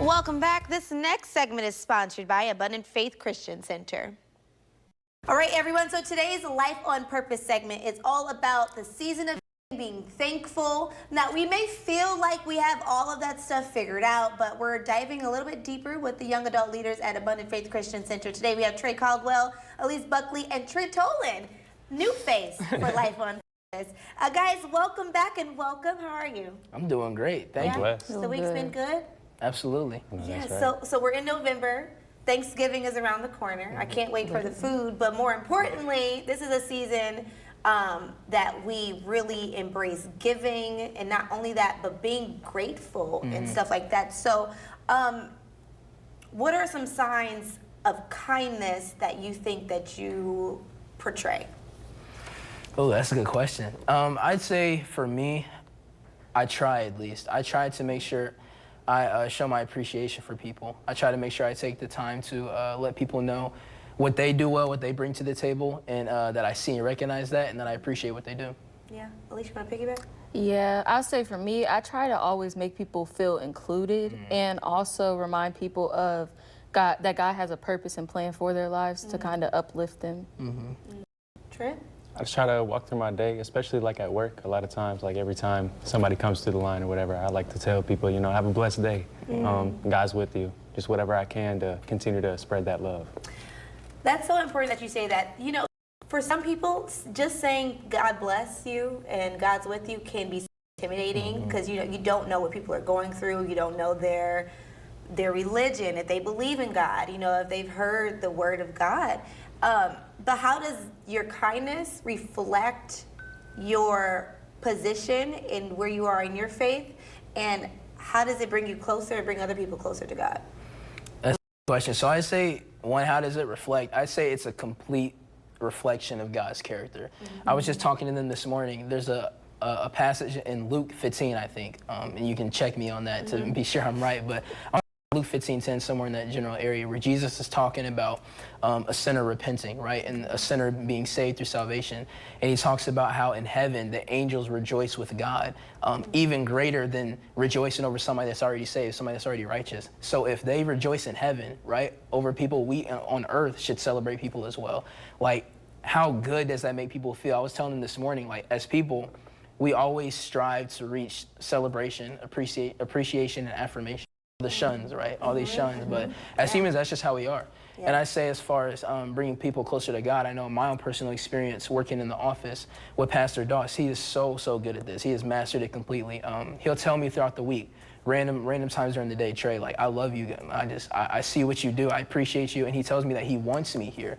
Welcome back. This next segment is sponsored by Abundant Faith Christian Center. All right, everyone. So today's Life on Purpose segment is all about the season of being thankful. Now, we may feel like we have all of that stuff figured out, but we're diving a little bit deeper with the young adult leaders at Abundant Faith Christian Center. Today, we have Trey Caldwell, Elise Buckley, and Trent Tolan. New face for Life on Purpose. Guys, welcome back and welcome. How are you? I'm doing great. Thank you. The week's been good? Absolutely. Yeah, so we're in November. Thanksgiving is around the corner. I can't wait for the food, but more importantly, this is a season that we really embrace giving, and not only that, but being grateful and stuff like that. So what are some signs of kindness that you think that you portray? Oh, that's a good question. I'd say for me, I try to make sure I show my appreciation for people. I try to make sure I take the time to let people know what they do well, what they bring to the table, and that I see and recognize that, and that I appreciate what they do. Yeah. Alicia, you want to piggyback? Yeah, I'll say for me, I try to always make people feel included and also remind people of God, that God has a purpose and plan for their lives to kind of uplift them. Trent? I just try to walk through my day, especially like at work. A lot of times, like every time somebody comes through the line or whatever, I like to tell people, you know, have a blessed day. God's with you. Just whatever I can to continue to spread that love. That's so important that you say that. You know, for some people, just saying God bless you and God's with you can be intimidating because you don't know what people are going through. You don't know their religion, if they believe in God, you know, if they've heard the word of God. But how does your kindness reflect your position and where you are in your faith? And how does it bring you closer and bring other people closer to God? That's a question. So I say, one, how does it reflect? I say it's a complete reflection of God's character. I was just talking to them this morning. There's a passage in Luke 15, I think, and you can check me on that to be sure I'm right, but Luke 15:10, somewhere in that general area, where Jesus is talking about a sinner repenting, right, and a sinner being saved through salvation. And he talks about how in heaven the angels rejoice with God, even greater than rejoicing over somebody that's already saved, somebody that's already righteous. So if they rejoice in heaven, right, over people, we on earth should celebrate people as well. Like, how good does that make people feel? I was telling them this morning, like, as people, we always strive to reach celebration, appreciation, and affirmation. The shuns, right? All these shuns, but as humans, that's just how we are. And I say, as far as bringing people closer to God, I know my own personal experience working in the office with Pastor Doss, he is so good at this. He has mastered it completely. He'll tell me throughout the week, random times during the day, Trey, like, I love you. I see what you do. I appreciate you. And he tells me that he wants me here,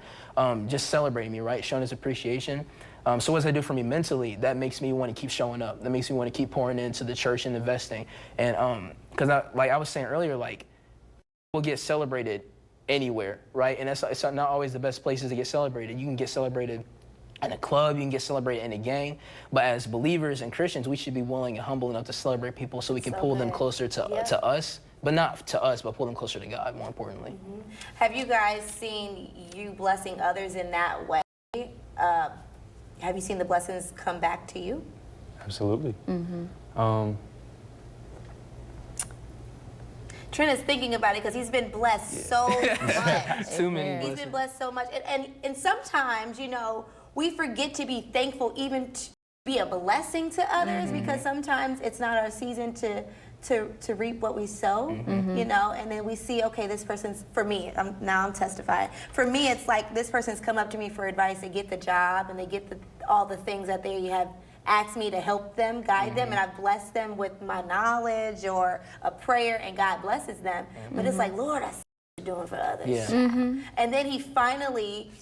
just celebrating me, right? Showing his appreciation. So what does that do for me mentally? That makes me want to keep showing up. That makes me want to keep pouring into the church and investing. And because like I was saying earlier, like, we'll get celebrated anywhere, right? And it's not always the best places to get celebrated. You can get celebrated in a club, you can get celebrated in a gang, but as believers and Christians, we should be willing and humble enough to celebrate people so we can pull them closer to us, but not to us, but pull them closer to God, more importantly. Have you guys seen you blessing others in that way? Have you seen the blessings come back to you? Absolutely. Trent is thinking about it because he's been blessed so much. Too many He's been blessed so much. And sometimes, you know, we forget to be thankful even to be a blessing to others because sometimes it's not our season to reap what we sow, you know, and then we see, okay, this person's, for me, I'm testifying. For me, it's like this person's come up to me for advice. They get the job and they get all the things that they have asked me to help them, guide them, and I've blessed them with my knowledge or a prayer, and God blesses them. But it's like, Lord, I see what you're doing for others. And then he finally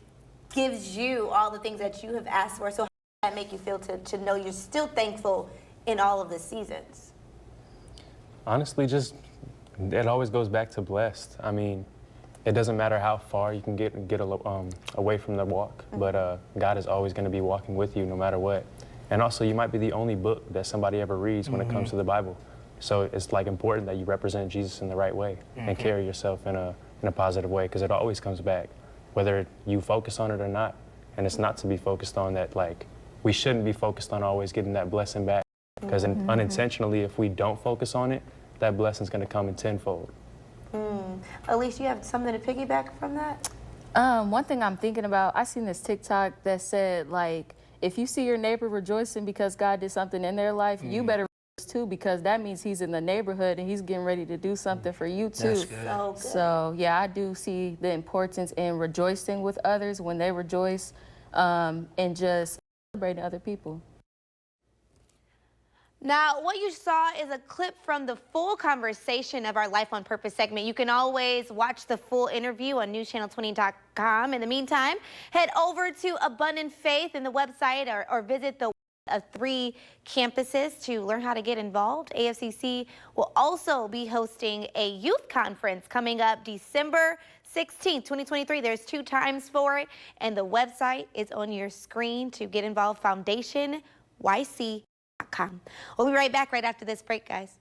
gives you all the things that you have asked for. So how does that make you feel to know you're still thankful in all of the seasons? Honestly, just, it always goes back to blessed. I mean, it doesn't matter how far you can get away from the walk, but God is always going to be walking with you no matter what. And also, you might be the only book that somebody ever reads when it comes to the Bible. So it's like important that you represent Jesus in the right way and carry yourself in a positive way, because it always comes back, whether you focus on it or not. And it's not to be focused on that, like, we shouldn't be focused on always getting that blessing back, because unintentionally, if we don't focus on it, that blessing's going to come in tenfold. Elise, you have something to piggyback from that? One thing I'm thinking about, I seen this TikTok that said, like, if you see your neighbor rejoicing because God did something in their life, you better rejoice too, because that means he's in the neighborhood and he's getting ready to do something for you too. That's good. So good. So yeah, I do see the importance in rejoicing with others when they rejoice, and just celebrating other people. Now, what you saw is a clip from the full conversation of our Life on Purpose segment. You can always watch the full interview on newschannel20.com. In the meantime, head over to Abundant Faith in the website or visit the of 3 campuses to learn how to get involved. AFCC will also be hosting a youth conference coming up December 16th, 2023. There's 2 times for it, and the website is on your screen to get involved, foundationYC.com. We'll be right back right after this break, guys.